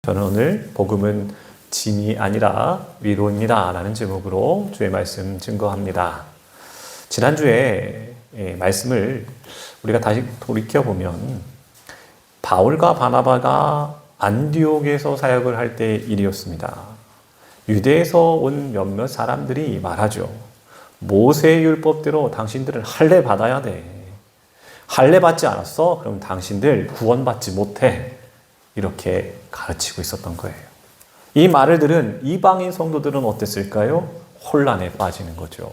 저는 오늘 복음은 짐이 아니라 위로입니다 라는 제목으로 주의 말씀 증거합니다. 지난주에 말씀을 우리가 다시 돌이켜보면 바울과 바나바가 안디옥에서 사역을 할 때의 일이었습니다. 유대에서 온 몇몇 사람들이 말하죠. 모세의 율법대로 당신들은 할례 받아야 돼. 할례 받지 않았어? 그럼 당신들 구원받지 못해. 이렇게 가르치고 있었던 거예요. 이 말을 들은 이방인 성도들은 어땠을까요? 혼란에 빠지는 거죠.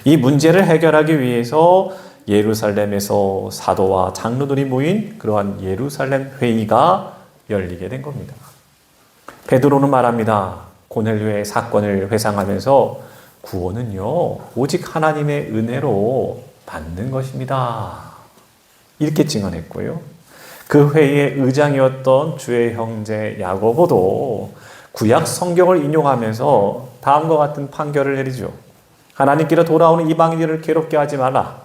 이 문제를 해결하기 위해서 예루살렘에서 사도와 장로들이 모인 그러한 예루살렘 회의가 열리게 된 겁니다. 베드로는 말합니다. 고넬료의 사건을 회상하면서 구원은요, 오직 하나님의 은혜로 받는 것입니다. 이렇게 증언했고요. 그 회의의 의장이었던 주의 형제 야고보도 구약 성경을 인용하면서 다음과 같은 판결을 내리죠. 하나님께로 돌아오는 이방인들을 괴롭게 하지 말라.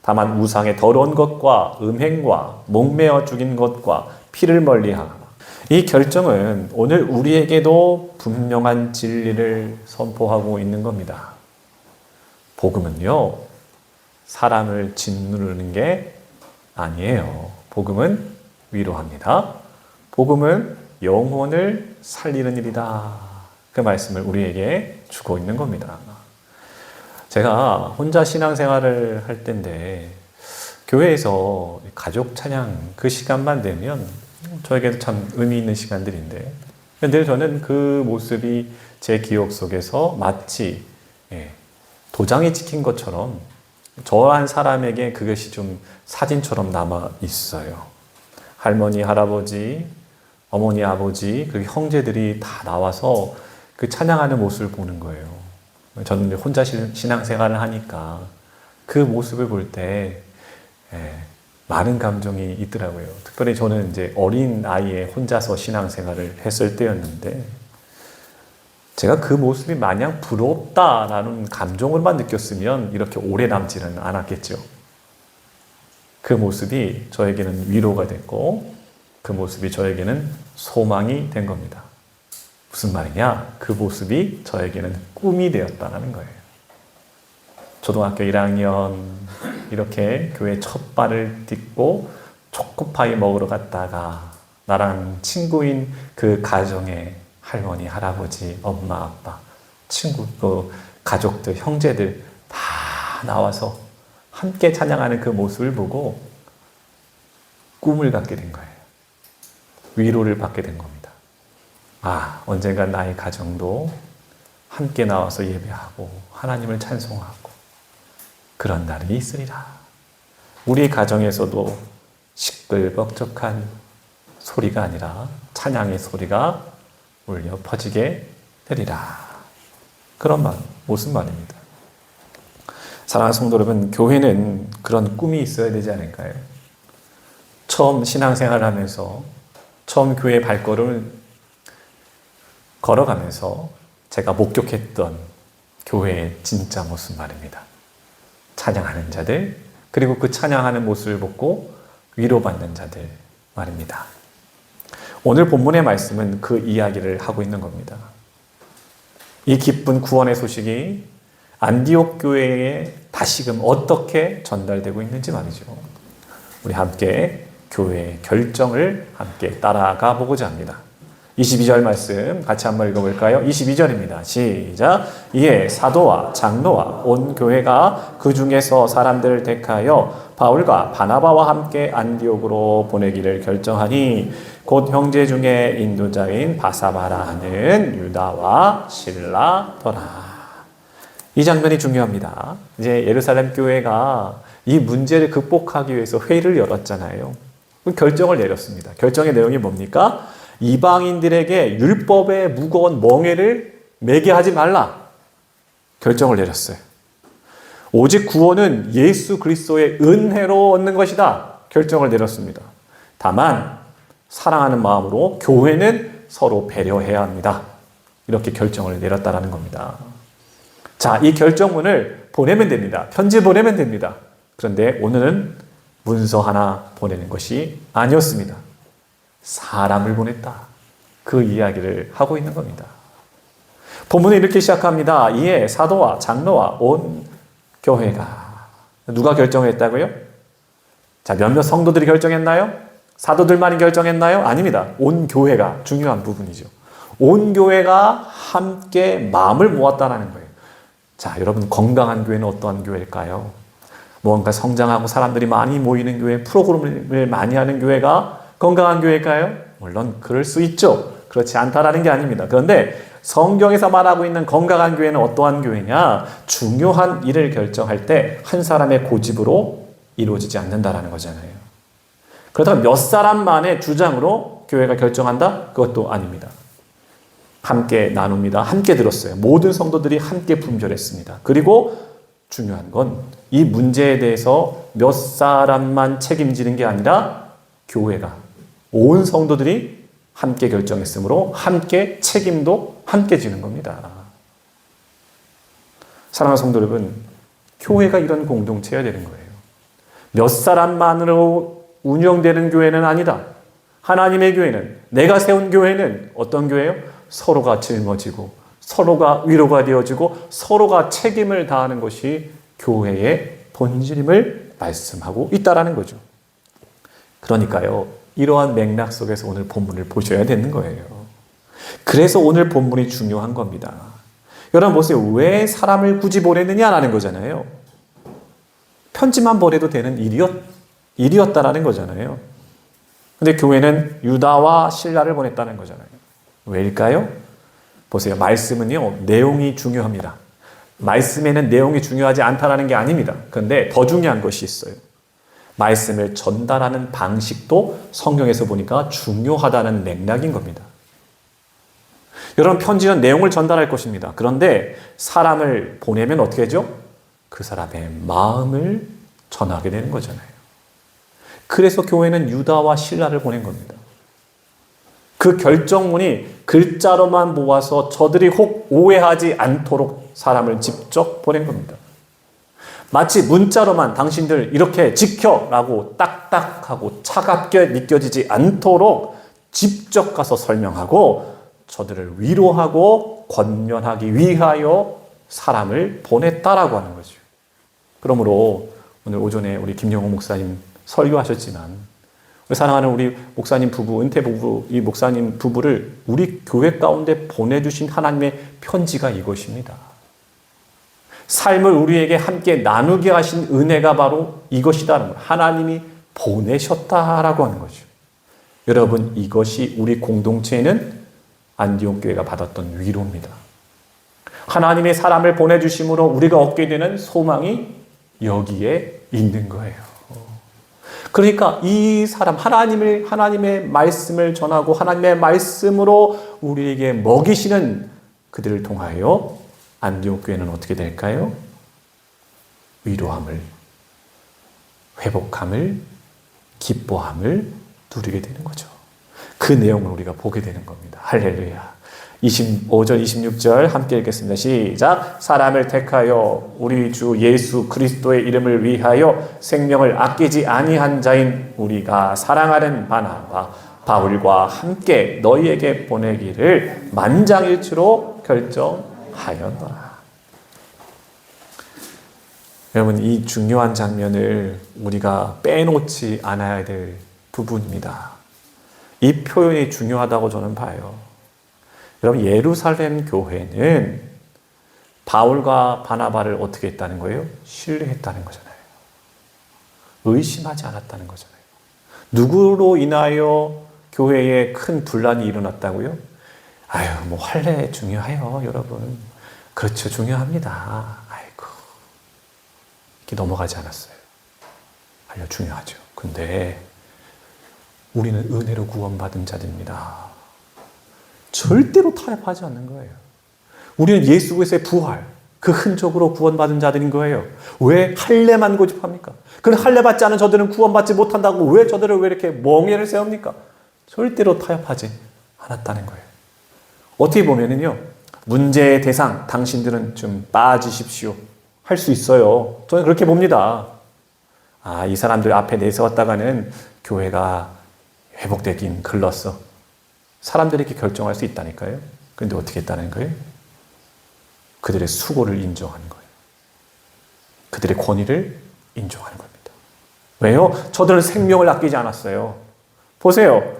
다만 우상의 더러운 것과 음행과 목매어 죽인 것과 피를 멀리하라. 이 결정은 오늘 우리에게도 분명한 진리를 선포하고 있는 겁니다. 복음은요, 사람을 짓누르는 게 아니에요. 복음은 위로합니다. 복음은 영혼을 살리는 일이다. 그 말씀을 우리에게 주고 있는 겁니다. 제가 혼자 신앙생활을 할 때인데 교회에서 가족 찬양 그 시간만 되면 저에게도 참 의미 있는 시간들인데 늘 저는 그 모습이 제 기억 속에서 마치 도장이 찍힌 것처럼 저한 사람에게 그것이 좀 사진처럼 남아 있어요. 할머니, 할아버지, 어머니, 아버지, 그리고 형제들이 다 나와서 그 찬양하는 모습을 보는 거예요. 저는 혼자 신앙생활을 하니까 그 모습을 볼 때 많은 감정이 있더라고요. 특별히 저는 이제 어린 나이에 혼자서 신앙생활을 했을 때였는데 제가 그 모습이 마냥 부럽다라는 감정으로만 느꼈으면 이렇게 오래 남지는 않았겠죠. 그 모습이 저에게는 위로가 됐고 그 모습이 저에게는 소망이 된 겁니다. 무슨 말이냐? 그 모습이 저에게는 꿈이 되었다는 거예요. 초등학교 1학년 이렇게 교회 첫 발을 딛고 초코파이 먹으러 갔다가 나랑 친구인 그 가정에 할머니, 할아버지, 엄마, 아빠, 친구, 또 가족들, 형제들 다 나와서 함께 찬양하는 그 모습을 보고 꿈을 갖게 된 거예요. 위로를 받게 된 겁니다. 아, 언젠가 나의 가정도 함께 나와서 예배하고 하나님을 찬송하고 그런 날이 있으리라. 우리 가정에서도 시끌벅적한 소리가 아니라 찬양의 소리가 울려 퍼지게 되리라. 그런 말, 무슨 말입니다. 사랑하는 성도 여러분, 교회는 그런 꿈이 있어야 되지 않을까요? 처음 신앙생활을 하면서 처음 교회 발걸음을 걸어가면서 제가 목격했던 교회의 진짜 모습 말입니다. 찬양하는 자들, 그리고 그 찬양하는 모습을 보고 위로받는 자들 말입니다. 오늘 본문의 말씀은 그 이야기를 하고 있는 겁니다. 이 기쁜 구원의 소식이 안디옥 교회에 다시금 어떻게 전달되고 있는지 말이죠. 우리 함께 교회의 결정을 함께 따라가 보고자 합니다. 22절 말씀 같이 한번 읽어볼까요? 22절입니다. 시작. 이에 사도와 장로와 온 교회가 그 중에서 사람들을 택하여 바울과 바나바와 함께 안디옥으로 보내기를 결정하니 곧 형제 중에 인도자인 바사바라 하는 유다와 실라더라. 이 장면이 중요합니다. 이제 예루살렘 교회가 이 문제를 극복하기 위해서 회의를 열었잖아요. 결정을 내렸습니다. 결정의 내용이 뭡니까? 이방인들에게 율법의 무거운 멍에를 매게 하지 말라. 결정을 내렸어요. 오직 구원은 예수 그리스도의 은혜로 얻는 것이다. 결정을 내렸습니다. 다만 사랑하는 마음으로 교회는 서로 배려해야 합니다. 이렇게 결정을 내렸다는 겁니다. 자, 이 결정문을 보내면 됩니다. 편지 보내면 됩니다. 그런데 오늘은 문서 하나 보내는 것이 아니었습니다. 사람을 보냈다. 그 이야기를 하고 있는 겁니다. 본문은 이렇게 시작합니다. 이에 사도와 장로와 온 교회가. 누가 결정했다고요? 자, 몇몇 성도들이 결정했나요? 사도들만이 결정했나요? 아닙니다. 온 교회가 중요한 부분이죠. 온 교회가 함께 마음을 모았다는 거예요. 자, 여러분, 건강한 교회는 어떠한 교회일까요? 뭔가 성장하고 사람들이 많이 모이는 교회, 프로그램을 많이 하는 교회가 건강한 교회일까요? 물론 그럴 수 있죠. 그렇지 않다라는 게 아닙니다. 그런데 성경에서 말하고 있는 건강한 교회는 어떠한 교회냐? 중요한 일을 결정할 때 한 사람의 고집으로 이루어지지 않는다라는 거잖아요. 그렇다면 몇 사람만의 주장으로 교회가 결정한다? 그것도 아닙니다. 함께 나눕니다. 함께 들었어요. 모든 성도들이 함께 분별했습니다. 그리고 중요한 건 이 문제에 대해서 몇 사람만 책임지는 게 아니라 교회가, 온 성도들이 함께 결정했으므로 함께 책임도 함께 지는 겁니다. 사랑하는 성도 여러분, 교회가 이런 공동체여야 되는 거예요. 몇 사람만으로 운영되는 교회는 아니다. 하나님의 교회는, 내가 세운 교회는 어떤 교회예요? 서로가 짊어지고 서로가 위로가 되어지고 서로가 책임을 다하는 것이 교회의 본질임을 말씀하고 있다라는 거죠. 그러니까요, 이러한 맥락 속에서 오늘 본문을 보셔야 되는 거예요. 그래서 오늘 본문이 중요한 겁니다. 여러분 보세요. 왜 사람을 굳이 보냈느냐라는 거잖아요. 편지만 보내도 되는 일이었다라는 거잖아요. 근데 교회는 유다와 실라를 보냈다는 거잖아요. 왜일까요? 보세요. 말씀은요, 내용이 중요합니다. 말씀에는 내용이 중요하지 않다라는 게 아닙니다. 그런데 더 중요한 것이 있어요. 말씀을 전달하는 방식도 성경에서 보니까 중요하다는 맥락인 겁니다. 여러분, 편지는 내용을 전달할 것입니다. 그런데 사람을 보내면 어떻게 하죠? 그 사람의 마음을 전하게 되는 거잖아요. 그래서 교회는 유다와 실라를 보낸 겁니다. 그 결정문이 글자로만 모아서 저들이 혹 오해하지 않도록 사람을 직접 보낸 겁니다. 마치 문자로만 당신들 이렇게 지켜라고 딱딱하고 차갑게 느껴지지 않도록 직접 가서 설명하고 저들을 위로하고 권면하기 위하여 사람을 보냈다라고 하는 거죠. 그러므로 오늘 오전에 우리 김영호 목사님 설교하셨지만 우리 사랑하는 우리 목사님 부부, 은퇴 부부, 이 목사님 부부를 우리 교회 가운데 보내주신 하나님의 편지가 이것입니다. 삶을 우리에게 함께 나누게 하신 은혜가 바로 이것이다는 거예요. 하나님이 보내셨다라고 하는 거죠. 여러분, 이것이 우리 공동체에는 안디옥 교회가 받았던 위로입니다. 하나님의 사람을 보내주심으로 우리가 얻게 되는 소망이 여기에 있는 거예요. 그러니까 이 사람, 하나님의 말씀을 전하고 하나님의 말씀으로 우리에게 먹이시는 그들을 통하여 안디옥 교회는 어떻게 될까요? 위로함을, 회복함을, 기뻐함을 누리게 되는 거죠. 그 내용을 우리가 보게 되는 겁니다. 할렐루야. 25절, 26절 함께 읽겠습니다. 시작. 사람을 택하여 우리 주 예수 그리스도의 이름을 위하여 생명을 아끼지 아니한 자인 우리가 사랑하는 바나바, 바울과 함께 너희에게 보내기를 만장일치로 결정하였노라. 여러분, 이 중요한 장면을 우리가 빼놓지 않아야 될 부분입니다. 이 표현이 중요하다고 저는 봐요. 여러분, 예루살렘 교회는 바울과 바나바를 어떻게 했다는 거예요? 신뢰했다는 거잖아요. 의심하지 않았다는 거잖아요. 누구로 인하여 교회에 큰 분란이 일어났다고요? 아유, 뭐 할례 중요해요, 여러분. 그렇죠, 중요합니다. 아이고, 이렇게 넘어가지 않았어요. 할례 중요하죠. 근데 우리는 은혜로 구원받은 자들입니다. 절대로 타협하지 않는 거예요. 우리는 예수 그리스도의 부활, 그 흔적으로 구원받은 자들인 거예요. 왜 할례만 고집합니까? 그럼 할례 받지 않은 저들은 구원받지 못한다고 왜 저들을 왜 이렇게 멍에를 세웁니까? 절대로 타협하지 않았다는 거예요. 어떻게 보면은요, 문제의 대상, 당신들은 좀 빠지십시오. 할 수 있어요. 저는 그렇게 봅니다. 아, 이 사람들 앞에 내세웠다가는 교회가 회복되긴 글렀어. 사람들이 이렇게 결정할 수 있다니까요. 그런데 어떻게 했다는 거예요? 그들의 수고를 인정하는 거예요. 그들의 권위를 인정하는 겁니다. 왜요? 저들은 생명을 아끼지 않았어요. 보세요.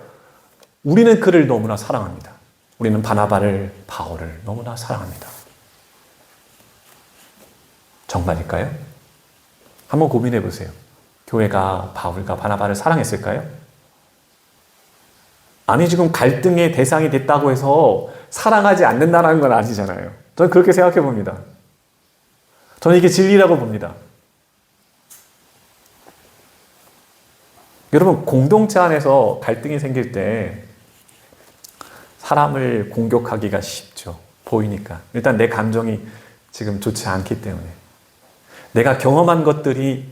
우리는 그를 너무나 사랑합니다. 우리는 바나바를, 바울을 너무나 사랑합니다. 정말일까요? 한번 고민해 보세요. 교회가 바울과 바나바를 사랑했을까요? 아니, 지금 갈등의 대상이 됐다고 해서 사랑하지 않는다는 건 아니잖아요. 저는 그렇게 생각해 봅니다. 저는 이게 진리라고 봅니다. 여러분, 공동체 안에서 갈등이 생길 때 사람을 공격하기가 쉽죠. 보이니까. 일단 내 감정이 지금 좋지 않기 때문에. 내가 경험한 것들이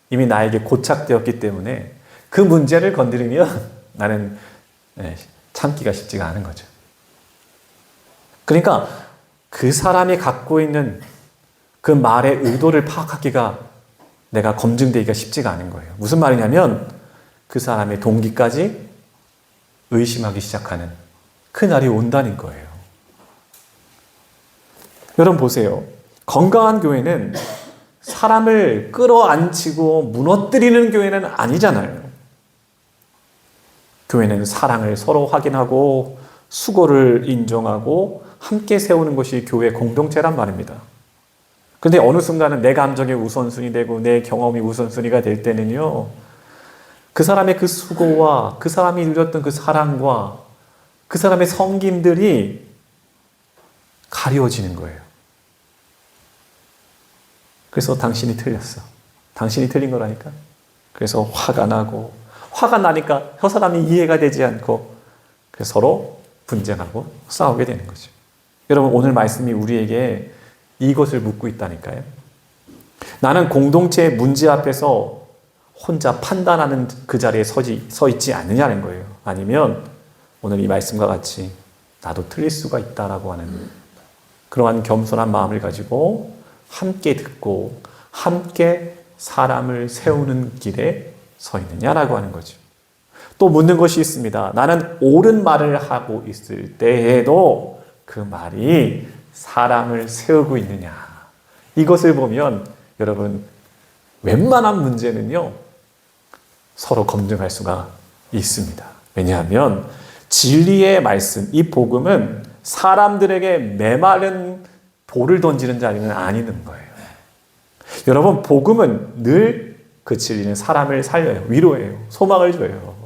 이미 나에게 고착되었기 때문에 그 문제를 건드리면 나는 참기가 쉽지가 않은 거죠. 그러니까 그 사람이 갖고 있는 그 말의 의도를 파악하기가, 내가 검증되기가 쉽지가 않은 거예요. 무슨 말이냐면 그 사람의 동기까지 의심하기 시작하는 그 날이 온다는 거예요. 여러분 보세요. 건강한 교회는 사람을 끌어안치고 무너뜨리는 교회는 아니잖아요. 교회는 사랑을 서로 확인하고 수고를 인정하고 함께 세우는 것이 교회 공동체란 말입니다. 그런데 어느 순간은 내 감정이 우선순위 되고 내 경험이 우선순위가 될 때는요, 그 사람의 그 수고와 그 사람이 누렸던 그 사랑과 그 사람의 섬김들이 가려지는 거예요. 그래서 당신이 틀렸어. 당신이 틀린 거라니까. 그래서 화가 나고, 화가 나니까 저 사람이 이해가 되지 않고, 그래서 서로 분쟁하고 싸우게 되는 거죠. 여러분, 오늘 말씀이 우리에게 이것을 묻고 있다니까요. 나는 공동체의 문제 앞에서 혼자 판단하는 그 자리에 서 있지 않느냐는 거예요. 아니면 오늘 이 말씀과 같이 나도 틀릴 수가 있다라고 하는 그러한 겸손한 마음을 가지고 함께 듣고 함께 사람을 세우는 길에 서 있느냐라고 하는 거죠. 또 묻는 것이 있습니다. 나는 옳은 말을 하고 있을 때에도 그 말이 사람을 세우고 있느냐. 이것을 보면 여러분, 웬만한 문제는요, 서로 검증할 수가 있습니다. 왜냐하면 진리의 말씀, 이 복음은 사람들에게 메마른 돌을 던지는 자리는 아니는 거예요. 여러분, 복음은 늘 그 진리는 사람을 살려요. 위로해요. 소망을 줘요.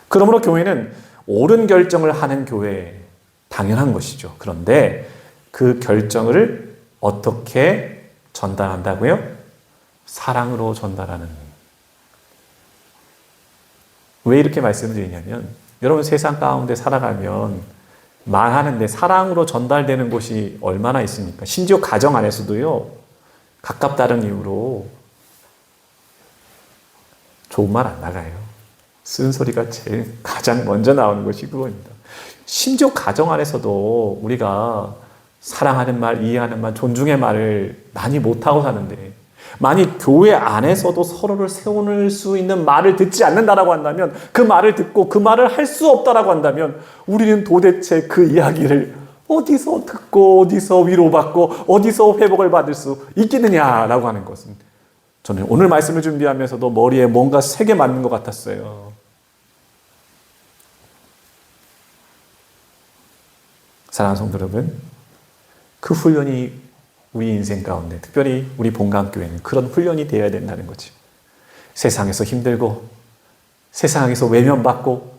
그러므로 교회는 옳은 결정을 하는 교회, 당연한 것이죠. 그런데 그 결정을 어떻게 전달한다고요? 사랑으로 전달하는. 왜 이렇게 말씀을 드리냐면, 여러분 세상 가운데 살아가면 말하는데 사랑으로 전달되는 곳이 얼마나 있습니까? 심지어 가정 안에서도요, 가깝다는 이유로 좋은 말 안 나가요. 쓴소리가 제일 가장 먼저 나오는 것이 그거입니다. 심지어 가정 안에서도 우리가 사랑하는 말, 이해하는 말, 존중의 말을 많이 못하고 사는데, 만약 교회 안에서도 서로를 세울 수 있는 말을 듣지 않는다라고 한다면, 그 말을 듣고 그 말을 할 수 없다라고 한다면, 우리는 도대체 그 이야기를 어디서 듣고 어디서 위로받고 어디서 회복을 받을 수 있겠느냐라고 하는 것은, 저는 오늘 말씀을 준비하면서도 머리에 뭔가 세게 맞는 것 같았어요. 사랑하는 성도 여러분, 그 훈련이 우리 인생 가운데, 특별히 우리 본강교회는 그런 훈련이 되어야 된다는 거죠. 세상에서 힘들고 세상에서 외면받고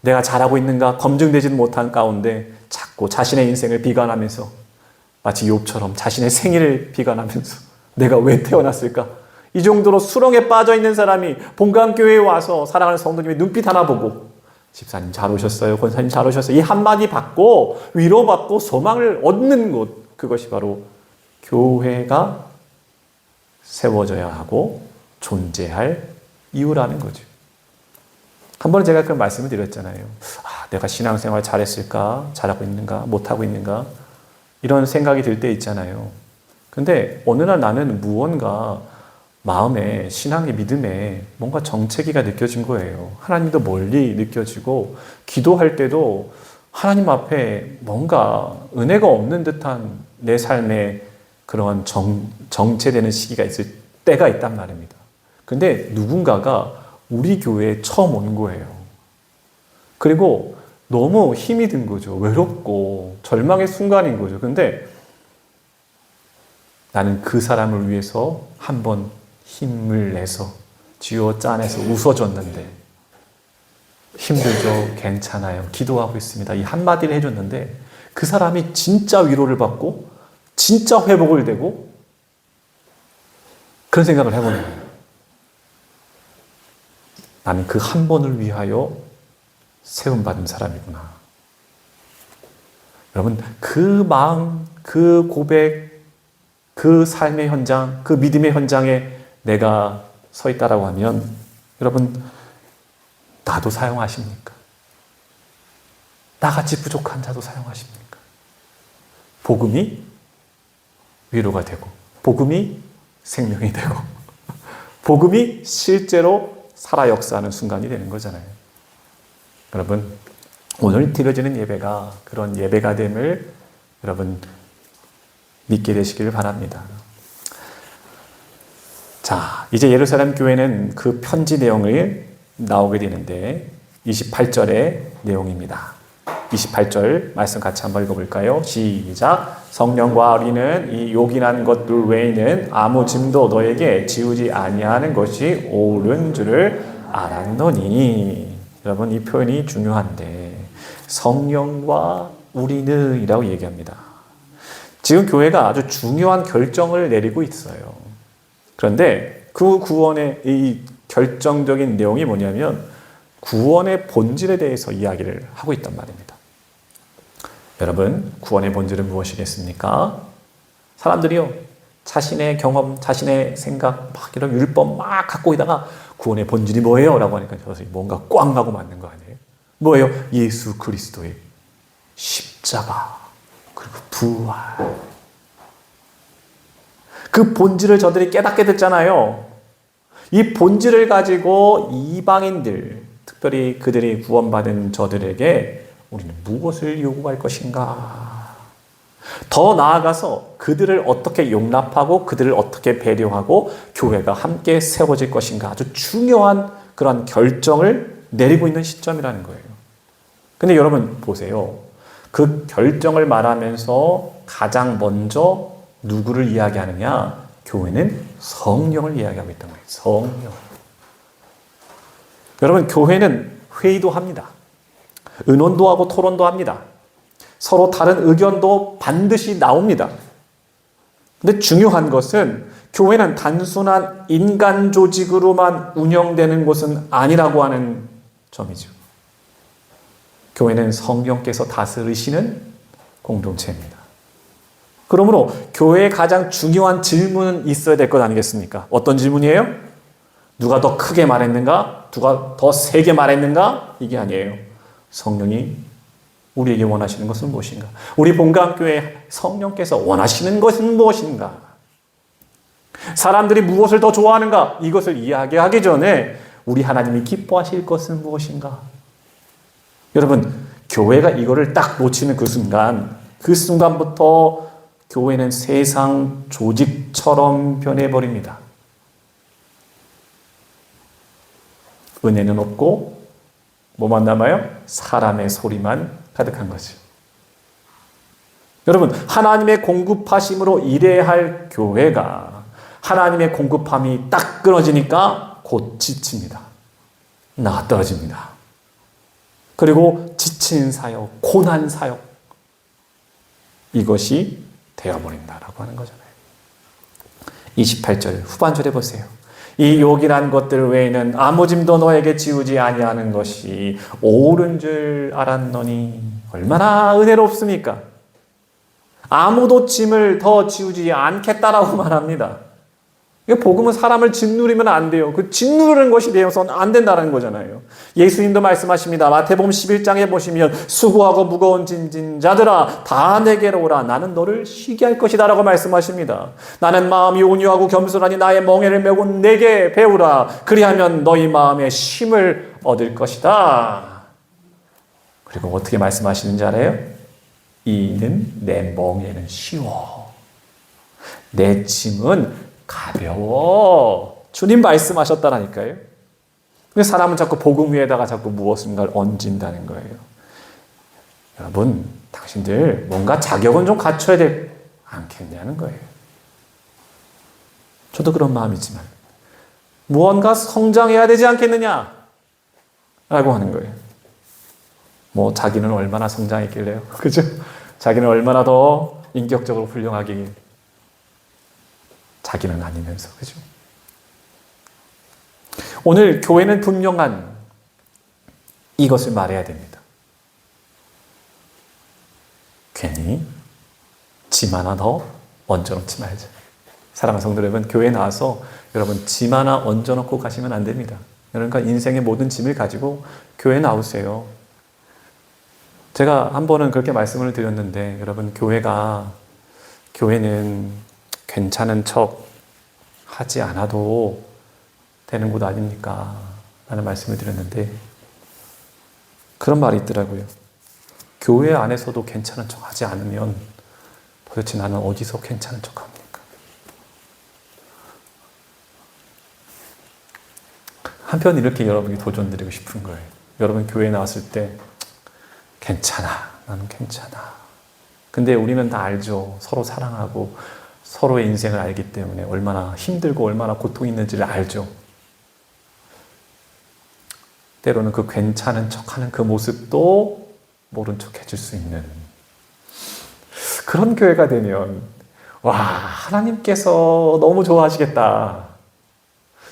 내가 잘하고 있는가 검증되지는 못한 가운데 자꾸 자신의 인생을 비관하면서, 마치 욥처럼 자신의 생일을 비관하면서 내가 왜 태어났을까? 이 정도로 수렁에 빠져 있는 사람이 본강교회에 와서 사랑하는 성도님의 눈빛 하나 보고 집사님 잘 오셨어요, 권사님 잘 오셨어요, 이 한마디 받고 위로받고 소망을 얻는 곳, 그것이 바로 교회가 세워져야 하고 존재할 이유라는 거죠. 한 번은 제가 그런 말씀을 드렸잖아요. 내가 신앙생활 잘했을까? 잘하고 있는가? 못하고 있는가? 이런 생각이 들 때 있잖아요. 근데 어느 날 나는 무언가 마음에, 신앙의 믿음에 뭔가 정체기가 느껴진 거예요. 하나님도 멀리 느껴지고, 기도할 때도 하나님 앞에 뭔가 은혜가 없는 듯한 내 삶에 그런 정체되는 시기가 있을 때가 있단 말입니다. 근데 누군가가 우리 교회에 처음 온 거예요. 그리고 너무 힘이 든 거죠. 외롭고 절망의 순간인 거죠. 근데 나는 그 사람을 위해서 한번 힘을 내서 쥐어 짜내서 웃어줬는데, 힘들죠? 괜찮아요. 기도하고 있습니다. 이 한마디를 해줬는데 그 사람이 진짜 위로를 받고 진짜 회복을 되고, 그런 생각을 해보는 거예요. 나는 그 한 번을 위하여 세움받은 사람이구나. 여러분, 그 마음, 그 고백, 그 삶의 현장, 그 믿음의 현장에 내가 서 있다라고 하면, 여러분, 나도 사용하십니까? 나같이 부족한 자도 사용하십니까? 복음이 위로가 되고, 복음이 생명이 되고, 복음이 실제로 살아 역사하는 순간이 되는 거잖아요. 여러분, 오늘 드려지는 예배가 그런 예배가 됨을 여러분 믿게 되시기를 바랍니다. 자, 이제 예루살렘 교회는 그 편지 내용을 나오게 되는데 28절의 내용입니다. 28절 말씀 같이 한번 읽어볼까요? 시작. 성령과 어린은 이 요긴한 것들 외에는 아무 짐도 너에게 지우지 아니하는 것이 옳은 줄을 알았노니. 여러분, 이 표현이 중요한데, 성령과 우리는 이라고 얘기합니다. 지금 교회가 아주 중요한 결정을 내리고 있어요. 그런데 그 구원의 이 결정적인 내용이 뭐냐면 구원의 본질에 대해서 이야기를 하고 있단 말입니다. 여러분, 구원의 본질은 무엇이겠습니까? 사람들이요, 자신의 경험, 자신의 생각, 막 이런 율법 막 갖고 있다가 구원의 본질이 뭐예요? 라고 하니까 저것이 뭔가 꽝 하고 맞는 거 아니에요? 뭐예요? 예수 그리스도의 십자가, 그리고 부활. 그 본질을 저들이 깨닫게 됐잖아요. 이 본질을 가지고 이방인들, 특별히 그들이 구원받은 저들에게 우리는 무엇을 요구할 것인가? 더 나아가서 그들을 어떻게 용납하고 그들을 어떻게 배려하고 교회가 함께 세워질 것인가? 아주 중요한 그런 결정을 내리고 있는 시점이라는 거예요. 근데 여러분 보세요. 그 결정을 말하면서 가장 먼저 누구를 이야기하느냐? 교회는 성령을 이야기하고 있단 말이에요. 성령. 여러분, 교회는 회의도 합니다. 의논도 하고 토론도 합니다. 서로 다른 의견도 반드시 나옵니다. 근데 중요한 것은 교회는 단순한 인간 조직으로만 운영되는 곳은 아니라고 하는 점이죠. 교회는 성령께서 다스리시는 공동체입니다. 그러므로 교회의 가장 중요한 질문은 있어야 될 것 아니겠습니까? 어떤 질문이에요? 누가 더 크게 말했는가? 누가 더 세게 말했는가? 이게 아니에요. 성령이 우리에게 원하시는 것은 무엇인가? 우리 본강교회 성령께서 원하시는 것은 무엇인가? 사람들이 무엇을 더 좋아하는가? 이것을 이야기하기 전에 우리 하나님이 기뻐하실 것은 무엇인가? 여러분, 교회가 이거를 딱 놓치는 그 순간부터 교회는 세상 조직처럼 변해버립니다. 은혜는 없고 뭐만 남아요? 사람의 소리만 가득한 거죠. 여러분, 하나님의 공급하심으로 일해야 할 교회가 하나님의 공급함이 딱 끊어지니까 곧 지칩니다. 나가 떨어집니다. 그리고 지친 사역, 고난 사역, 이것이 되어버린다라고 하는 거잖아요. 28절 후반절에 보세요. 이 요긴한 것들 외에는 아무 짐도 너에게 지우지 아니하는 것이 옳은 줄 알았노니. 얼마나 은혜롭습니까? 아무도 짐을 더 지우지 않겠다라고 말합니다. 이게 복음은 사람을 짓누르면 안 돼요. 그 짓누르는 것이 되어서는 안 된다는 거잖아요. 예수님도 말씀하십니다. 마태복음 11장에 보시면 수고하고 무거운 짐진 자들아 다 내게로 오라. 나는 너를 쉬게 할 것이다 라고 말씀하십니다. 나는 마음이 온유하고 겸손하니 나의 멍에를 메고 내게 배우라. 그리하면 너희 마음에 쉼을 얻을 것이다. 그리고 어떻게 말씀하시는지 알아요? 이는 내 멍에는 쉬워. 내 짐은 가벼워. 주님 말씀하셨다라니까요. 근데 사람은 자꾸 복음 위에다가 자꾸 무엇인가를 얹는다는 거예요. 여러분, 당신들 뭔가 자격은 좀 갖춰야 되지 않겠냐는 거예요. 저도 그런 마음이지만 무언가 성장해야 되지 않겠느냐 라고 하는 거예요. 뭐 자기는 얼마나 성장했길래요. 그죠? 자기는 얼마나 더 인격적으로 훌륭하길. 자기는 아니면서. 그죠? 오늘 교회는 분명한 이것을 말해야 됩니다. 괜히 짐 하나 더 얹어놓지 말자. 사랑하는 성도 여러분, 교회에 나와서 여러분 짐 하나 얹어놓고 가시면 안 됩니다. 그러니까 인생의 모든 짐을 가지고 교회에 나오세요. 제가 한 번은 그렇게 말씀을 드렸는데 여러분, 교회는 괜찮은 척 하지 않아도 되는 곳 아닙니까? 라는 말씀을 드렸는데 그런 말이 있더라고요. 교회 안에서도 괜찮은 척 하지 않으면 도대체 나는 어디서 괜찮은 척 합니까? 한편 이렇게 여러분이 도전드리고 싶은 거예요. 여러분 교회에 나왔을 때 괜찮아. 나는 괜찮아. 근데 우리는 다 알죠. 서로 사랑하고 서로의 인생을 알기 때문에 얼마나 힘들고 얼마나 고통이 있는지를 알죠. 때로는 그 괜찮은 척하는 그 모습도 모른 척 해줄 수 있는 그런 교회가 되면 와, 하나님께서 너무 좋아하시겠다.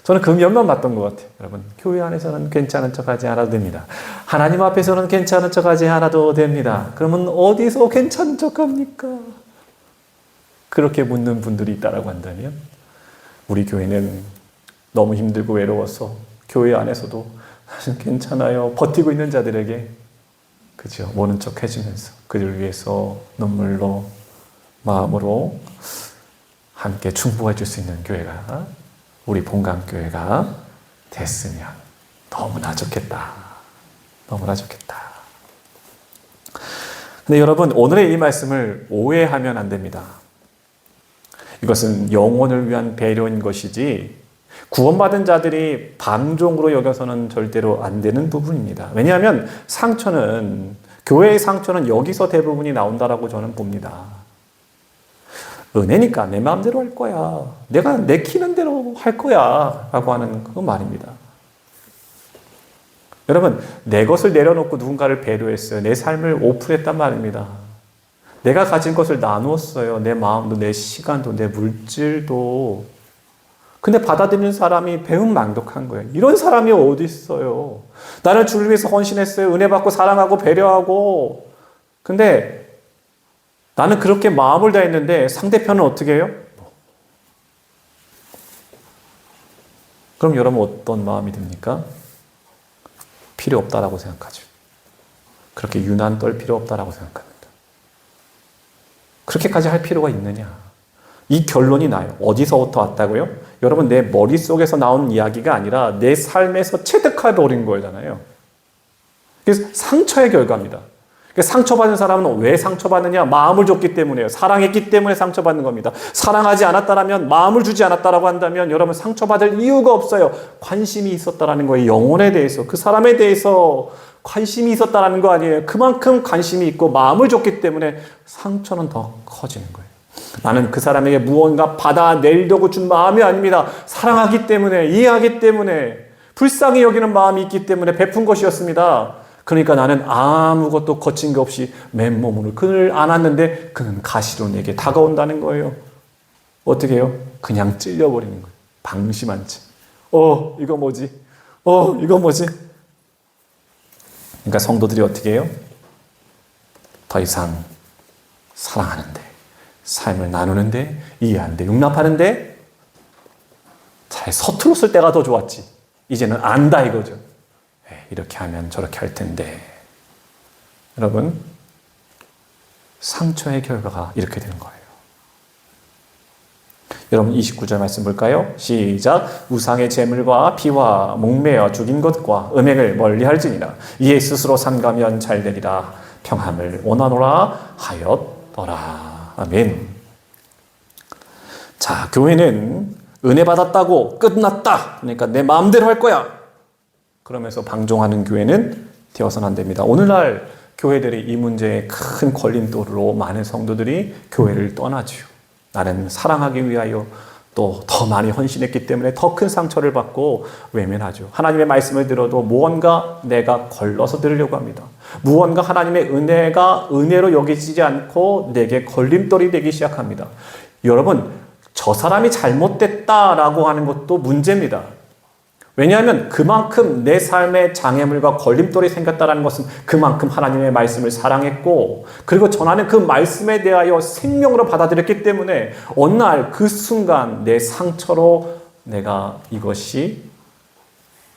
저는 그 면만 봤던 것 같아요. 여러분, 교회 안에서는 괜찮은 척하지 않아도 됩니다. 하나님 앞에서는 괜찮은 척하지 않아도 됩니다. 그러면 어디서 괜찮은 척합니까? 그렇게 묻는 분들이 있다라고 한다면 우리 교회는 너무 힘들고 외로워서 교회 안에서도 사실 괜찮아요. 버티고 있는 자들에게 그죠? 모른 척 해주면서 그들을 위해서 눈물로 마음으로 함께 충고해 줄 수 있는 교회가 우리 본강교회가 됐으면 너무나 좋겠다. 너무나 좋겠다. 근데 여러분, 오늘의 이 말씀을 오해하면 안 됩니다. 이것은 영혼을 위한 배려인 것이지 구원받은 자들이 방종으로 여겨서는 절대로 안 되는 부분입니다. 왜냐하면 교회의 상처는 여기서 대부분이 나온다라고 저는 봅니다. 은혜니까 내 마음대로 할 거야. 내가 내키는 대로 할 거야. 라고 하는 그 말입니다. 여러분, 내 것을 내려놓고 누군가를 배려했어요. 내 삶을 오픈했단 말입니다. 내가 가진 것을 나누었어요. 내 마음도, 내 시간도, 내 물질도. 근데 받아들이는 사람이 배은망덕한 거예요. 이런 사람이 어디 있어요? 나는 주를 위해서 헌신했어요. 은혜 받고 사랑하고 배려하고. 근데 나는 그렇게 마음을 다했는데 상대편은 어떻게 해요? 그럼 여러분 어떤 마음이 듭니까? 필요 없다라고 생각하죠. 그렇게 유난 떨 필요 없다라고 생각합니다. 그렇게까지 할 필요가 있느냐? 이 결론이 나요. 어디서부터 왔다고요? 여러분, 내 머릿속에서 나오는 이야기가 아니라 내 삶에서 체득해 버린 거잖아요. 그래서 상처의 결과입니다. 상처받은 사람은 왜 상처받느냐? 마음을 줬기 때문이에요. 사랑했기 때문에 상처받는 겁니다. 사랑하지 않았다라면, 마음을 주지 않았다라고 한다면 여러분 상처받을 이유가 없어요. 관심이 있었다라는 거예요. 영혼에 대해서, 그 사람에 대해서 관심이 있었다라는 거 아니에요. 그만큼 관심이 있고 마음을 줬기 때문에 상처는 더 커지는 거예요. 나는 그 사람에게 무언가 받아내려고 준 마음이 아닙니다. 사랑하기 때문에, 이해하기 때문에, 불쌍히 여기는 마음이 있기 때문에 베푼 것이었습니다. 그러니까 나는 아무것도 거친 게 없이 맨몸으로 그를 안았는데 그는 가시로 내게 다가온다는 거예요. 어떻게 해요? 그냥 찔려버리는 거예요. 방심한 채. 이거 뭐지? 이거 뭐지? 그러니까 성도들이 어떻게 해요? 더 이상 사랑하는데, 삶을 나누는데, 이해하는데, 용납하는데 차라리 서툴렀을 때가 더 좋았지. 이제는 안다 이거죠. 이렇게 하면 저렇게 할 텐데. 여러분, 상처의 결과가 이렇게 되는 거예요. 여러분 29절 말씀 볼까요? 시작. 우상의 제물과 피와 목매어 죽인 것과 음행을 멀리할지니라. 이에 스스로 삼가면 잘되리라. 평함을 원하노라 하였더라. 아멘. 자, 교회는 은혜 받았다고 끝났다. 그러니까 내 마음대로 할 거야. 그러면서 방종하는 교회는 되어서는 안 됩니다. 오늘날 교회들이 이 문제에 큰 걸림돌로 많은 성도들이 교회를 떠나죠. 나는 사랑하기 위하여 또 더 많이 헌신했기 때문에 더 큰 상처를 받고 외면하죠. 하나님의 말씀을 들어도 무언가 내가 걸러서 들으려고 합니다. 무언가 하나님의 은혜가 은혜로 여기지지 않고 내게 걸림돌이 되기 시작합니다. 여러분, 저 사람이 잘못됐다라고 하는 것도 문제입니다. 왜냐하면 그만큼 내 삶에 장애물과 걸림돌이 생겼다는 것은 그만큼 하나님의 말씀을 사랑했고, 그리고 전하는 그 말씀에 대하여 생명으로 받아들였기 때문에 어느 날 그 순간 내 상처로 내가 이것이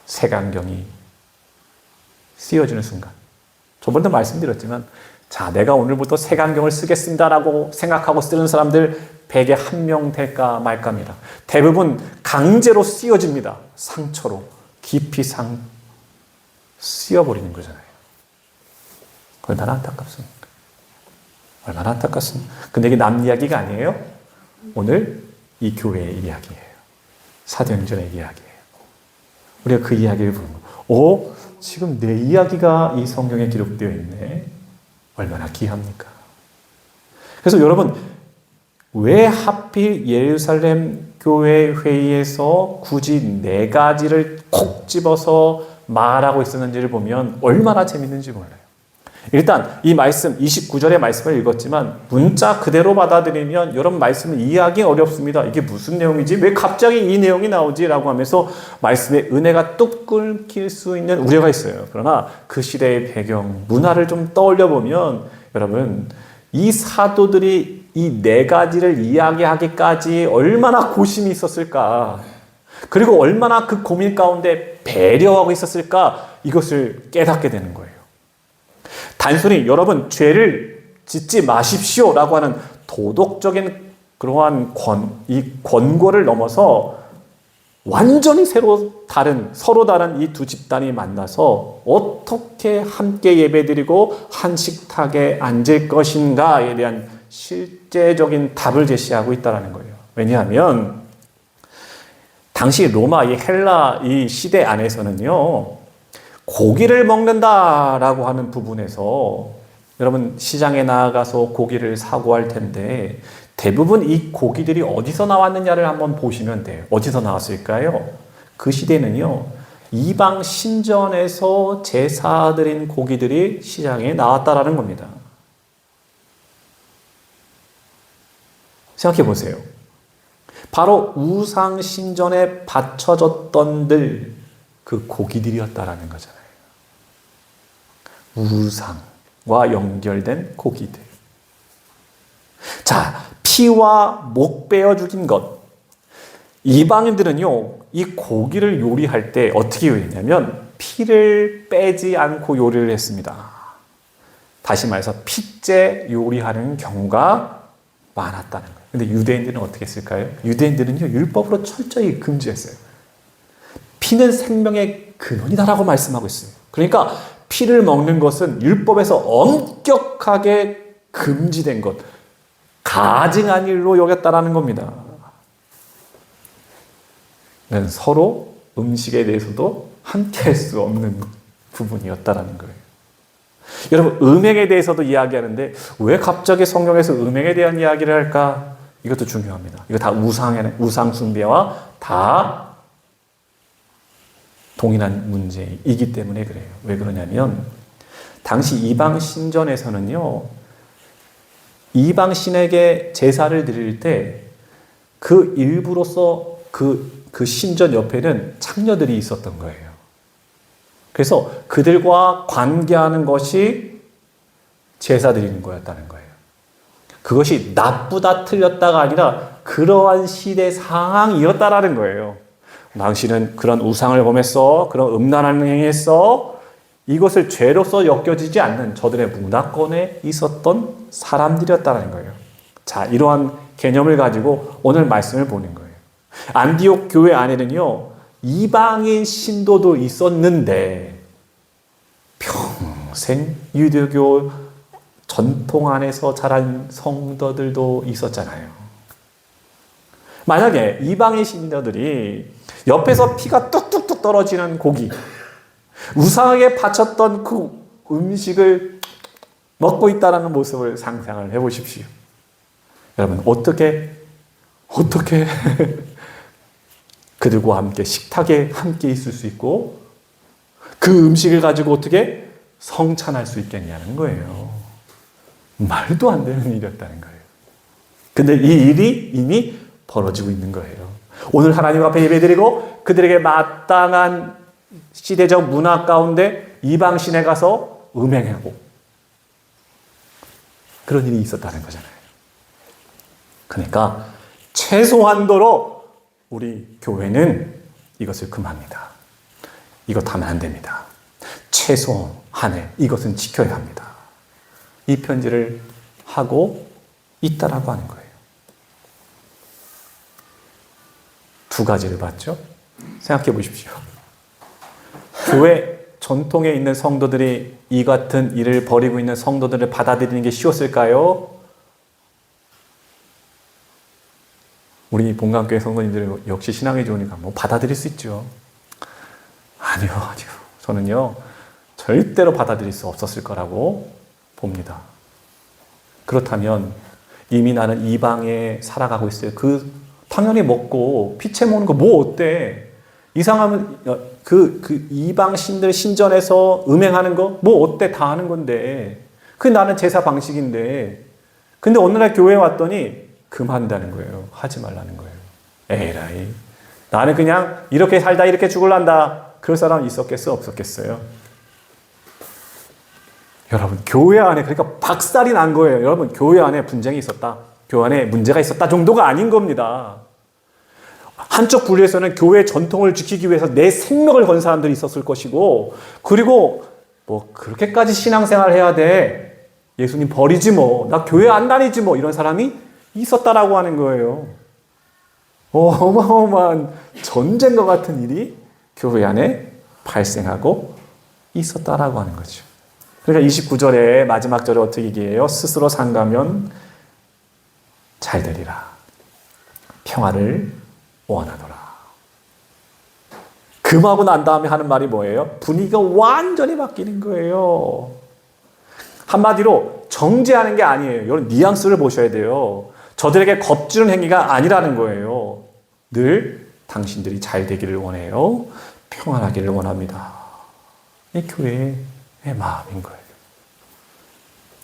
색안경이 씌워지는 순간, 저번에도 말씀드렸지만, 자, 내가 오늘부터 색안경을 쓰겠습니다라고 생각하고 쓰는 사람들 100에 1명 될까 말까입니다. 대부분 강제로 씌워집니다. 상처로 깊이 씌워버리는 거잖아요. 얼마나 안타깝습니까? 얼마나 안타깝습니까? 근데 이게 남 이야기가 아니에요. 오늘 이 교회의 이야기예요. 사도행전의 이야기예요. 우리가 그 이야기를 보는 거예요. 지금 내 이야기가 이 성경에 기록되어 있네. 얼마나 귀합니까? 그래서 여러분, 왜 하필 예루살렘 교회 회의에서 굳이 4가지를 콕 집어서 말하고 있었는지를 보면 얼마나 재밌는지 몰라요. 일단 이 말씀 29절의 말씀을 읽었지만 문자 그대로 받아들이면 여러분 말씀을 이해하기 어렵습니다. 이게 무슨 내용이지? 왜 갑자기 이 내용이 나오지? 라고 하면서 말씀의 은혜가 뚝 끊길 수 있는 우려가 있어요. 그러나 그 시대의 배경, 문화를 좀 떠올려 보면 여러분, 이 사도들이 이 4가지를 이야기하기까지 얼마나 고심이 있었을까, 그리고 얼마나 그 고민 가운데 배려하고 있었을까, 이것을 깨닫게 되는 거예요. 단순히 여러분 죄를 짓지 마십시오 라고 하는 도덕적인 그러한 권고를 넘어서 완전히 서로 다른 이 두 집단이 만나서 어떻게 함께 예배드리고 한 식탁에 앉을 것인가에 대한 실제적인 답을 제시하고 있다는 거예요. 왜냐하면 당시 로마, 이 헬라 이 시대 안에서는요, 고기를 먹는다라고 하는 부분에서 여러분 시장에 나가서 고기를 사고 할 텐데 대부분 이 고기들이 어디서 나왔느냐를 한번 보시면 돼요. 어디서 나왔을까요? 그 시대는요, 이방 신전에서 제사 드린 고기들이 시장에 나왔다라는 겁니다. 생각해 보세요. 바로 우상 신전에 바쳐졌던 그 고기들이었다라는 거잖아요. 우상과 연결된 고기들. 자, 피와 목 베어 죽인 것. 이방인들은요, 이 고기를 요리할 때 어떻게 요리했냐면 피를 빼지 않고 요리를 했습니다. 다시 말해서 피째 요리하는 경우가 많았다는 거예요. 근데 유대인들은 어떻게 했을까요? 유대인들은요, 율법으로 철저히 금지했어요. 피는 생명의 근원이다라고 말씀하고 있어요. 그러니까 피를 먹는 것은 율법에서 엄격하게 금지된 것, 가증한 일로 여겼다라는 겁니다. 서로 음식에 대해서도 함께 할 수 없는 부분이었다라는 거예요. 여러분, 음행에 대해서도 이야기하는데 왜 갑자기 성경에서 음행에 대한 이야기를 할까? 이것도 중요합니다. 이거 다 우상 숭배와 다 동일한 문제이기 때문에 그래요. 왜 그러냐면 당시 이방 신전에서는요, 이방 신에게 제사를 드릴 때 그 일부로서 그 신전 옆에는 창녀들이 있었던 거예요. 그래서 그들과 관계하는 것이 제사 드리는 거였다는 거예요. 그것이 나쁘다 틀렸다가 아니라 그러한 시대 상황이었다라는 거예요. 당신은 그런 우상을 범했어. 그런 음란한 행위했어. 이것을 죄로서 여겨지지 않는 저들의 문화권에 있었던 사람들이었다는 거예요. 자, 이러한 개념을 가지고 오늘 말씀을 보는 거예요. 안디옥 교회 안에는요, 이방인 신도도 있었는데 평생 유대교 전통 안에서 자란 성도들도 있었잖아요. 만약에 이방인 신도들이 옆에서 피가 뚝뚝뚝 떨어지는 고기, 우상에게 바쳤던 그 음식을 먹고 있다는 모습을 상상을 해보십시오. 여러분, 어떻게 그들과 함께 식탁에 함께 있을 수 있고 그 음식을 가지고 어떻게 성찬할 수 있겠냐는 거예요. 말도 안 되는 일이었다는 거예요. 근데 이 일이 이미 벌어지고 있는 거예요. 오늘 하나님 앞에 예배드리고 그들에게 마땅한 시대적 문화 가운데 이방신에 가서 음행하고 그런 일이 있었다는 거잖아요. 그러니까 최소한도로 우리 교회는 이것을 금합니다. 이것 하면 안 됩니다. 최소한에 이것은 지켜야 합니다. 이 편지를 하고 있다라고 하는 거예요. 두 가지를 봤죠? 생각해 보십시오. 교회 전통에 있는 성도들이 이 같은 일을 벌이고 있는 성도들을 받아들이는 게 쉬웠을까요? 우리 본강교회 성도님들 역시 신앙이 좋으니까 뭐 받아들일 수 있죠. 아니요. 저는요, 절대로 받아들일 수 없었을 거라고 봅니다. 그렇다면 이미 나는 이방에 살아가고 있어요. 당연히 먹고 피채 먹는 거 뭐 어때? 이상하면 그 이방 신들 신전에서 음행하는 거 뭐 어때? 다 하는 건데. 그게 나는 제사 방식인데. 근데 어느 날 교회에 왔더니 금한다는 거예요. 하지 말라는 거예요. 에라이. 나는 그냥 이렇게 살다 이렇게 죽을란다. 그럴 사람 있었겠어요? 없었겠어요? 여러분, 교회 안에 그러니까 박살이 난 거예요. 여러분, 교회 안에 분쟁이 있었다. 교회 안에 문제가 있었다 정도가 아닌 겁니다. 한쪽 분류에서는 교회 전통을 지키기 위해서 내 생명을 건 사람들이 있었을 것이고, 그리고 뭐 그렇게까지 신앙생활 해야 돼. 예수님 버리지 뭐. 나 교회 안 다니지 뭐. 이런 사람이 있었다라고 하는 거예요. 어마어마한 전쟁과 같은 일이 교회 안에 발생하고 있었다라고 하는 거죠. 그러니까 29절에 마지막 절에 어떻게 얘기해요? 스스로 상가면 잘 되리라. 평화를 원하노라. 금하고 난 다음에 하는 말이 뭐예요? 분위기가 완전히 바뀌는 거예요. 한마디로 정죄하는 게 아니에요. 이런 뉘앙스를 보셔야 돼요. 저들에게 겁주는 행위가 아니라는 거예요. 늘 당신들이 잘 되기를 원해요. 평안하기를 원합니다. 이 교회의 마음인 거예요.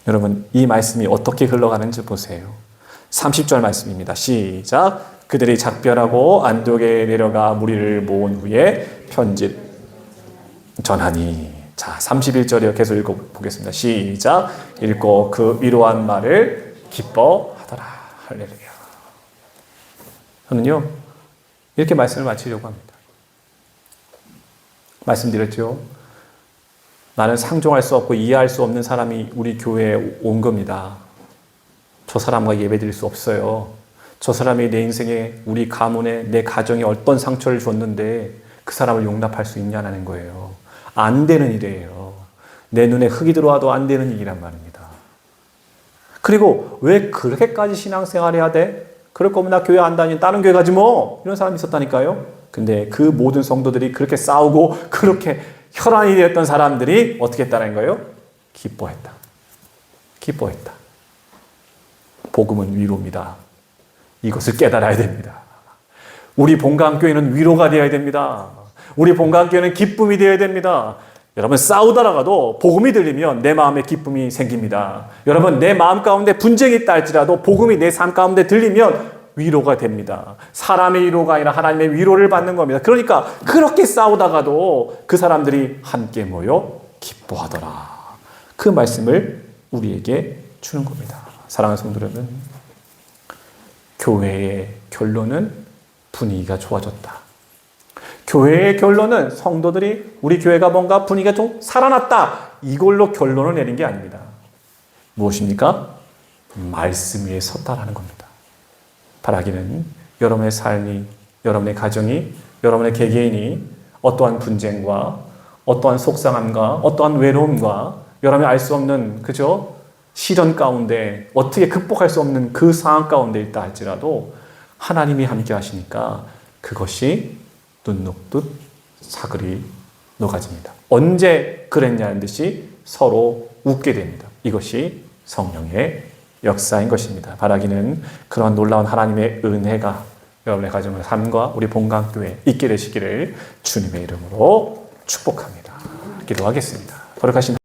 여러분, 이 말씀이 어떻게 흘러가는지 보세요. 30절 말씀입니다. 시작. 그들이 작별하고 안독에 내려가 무리를 모은 후에 편지 전하니. 자, 31절이요. 계속 읽어보겠습니다. 시작. 읽고 그 위로한 말을 기뻐하더라. 할렐루야. 저는요, 이렇게 말씀을 마치려고 합니다. 말씀드렸죠. 나는 상종할 수 없고 이해할 수 없는 사람이 우리 교회에 온 겁니다. 저 사람과 예배드릴 수 없어요. 저 사람이 내 인생에, 우리 가문에, 내 가정에 어떤 상처를 줬는데 그 사람을 용납할 수 있냐는 거예요. 안 되는 일이에요. 내 눈에 흙이 들어와도 안 되는 일이란 말입니다. 그리고 왜 그렇게까지 신앙생활 해야 돼? 그럴 거면 나 교회 안 다니는 다른 교회 가지 뭐. 이런 사람이 있었다니까요. 근데 그 모든 성도들이 그렇게 싸우고 그렇게 혈안이 되었던 사람들이 어떻게 했다는 거예요? 기뻐했다. 기뻐했다. 복음은 위로입니다. 이것을 깨달아야 됩니다. 우리 본강교회는 위로가 되어야 됩니다. 우리 본강교회는 기쁨이 되어야 됩니다. 여러분, 싸우다가도 복음이 들리면 내 마음에 기쁨이 생깁니다. 여러분, 내 마음 가운데 분쟁이 있다 할지라도 복음이 내 삶 가운데 들리면 위로가 됩니다. 사람의 위로가 아니라 하나님의 위로를 받는 겁니다. 그러니까 그렇게 싸우다가도 그 사람들이 함께 모여 기뻐하더라. 그 말씀을 우리에게 주는 겁니다. 사랑하는 성도 여러분, 교회의 결론은 분위기가 좋아졌다. 교회의 결론은 성도들이 우리 교회가 뭔가 분위기가 좀 살아났다. 이걸로 결론을 내린 게 아닙니다. 무엇입니까? 말씀 위에 섰다라는 겁니다. 바라기는 여러분의 삶이, 여러분의 가정이, 여러분의 개개인이 어떠한 분쟁과 어떠한 속상함과 어떠한 외로움과 여러분이 알 수 없는 그저 시련 가운데 어떻게 극복할 수 없는 그 상황 가운데 있다 할지라도 하나님이 함께 하시니까 그것이 눈 녹듯 사글이 녹아집니다. 언제 그랬냐는 듯이 서로 웃게 됩니다. 이것이 성령의 역사인 것입니다. 바라기는 그런 놀라운 하나님의 은혜가 여러분의 가정의 삶과 우리 본강교회에 있게 되시기를 주님의 이름으로 축복합니다. 기도하겠습니다. 거룩하신